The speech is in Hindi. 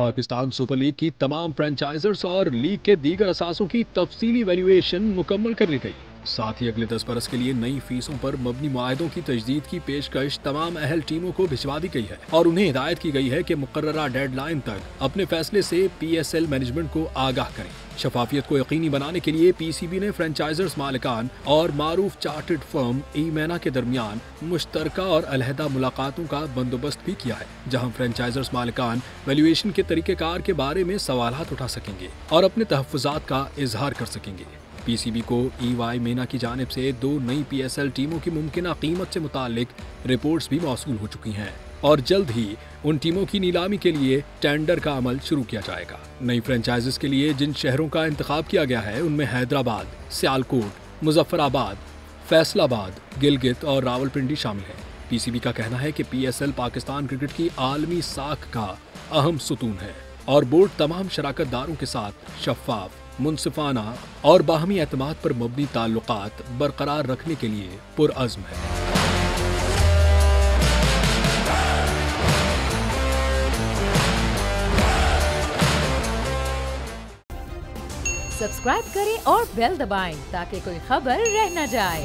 पाकिस्तान सुपर लीग की तमाम फ्रेंचाइजर्स और लीग के दीगर असासों की तफसीली वैल्यूएशन मुकम्मल कर ली गई। साथ ही अगले 10 बरस के लिए नई फीसों पर मबनी मुआहदों की तजदीद की पेशकश तमाम अहल टीमों को भिजवा दी गई है और उन्हें हिदायत की गई है कि मुकर्ररा डेडलाइन तक अपने फैसले से PSL मैनेजमेंट को आगाह करें। शफाफियत को यकीनी बनाने के लिए PCB ने फ्रेंचाइजर्स मालिकान और मारूफ चार्टर्ड फर्म ईमेना के दरमियान मुश्तरका और अलहदा मुलाकातों का बंदोबस्त भी किया है, जहां फ्रेंचाइजर्स मालिकान वैल्यूएशन के तरीकेकार के बारे में सवालात उठा सकेंगे और अपने तहफ़्फ़ुज़ात का इजहार कर सकेंगे। PCB को EY मेना की जानिब से 2 नई PSL टीमों की मुमकिना कीमत से मुतालिक रिपोर्ट्स भी मौसूल हो चुकी हैं और जल्द ही उन टीमों की नीलामी के लिए टेंडर का अमल शुरू किया जाएगा। नई फ्रेंचाइजेस के लिए जिन शहरों का इंतखाब किया गया है उनमें हैदराबाद, सियालकोट, मुजफ्फराबाद, फैसलाबाद, गिलगित और रावलपिंडी शामिल है। PCB का कहना है कि PSL पाकिस्तान क्रिकेट की आलमी साख का अहम सुतून है और बोर्ड तमाम शराकतदारों के साथ शफाफ, मुनसिफाना और बाहमी एतमाद पर मबनी ताल्लुकात बरकरार रखने के लिए पुरअज़्म है। सब्सक्राइब करें और बेल दबाएं ताकि कोई खबर रह न जाए।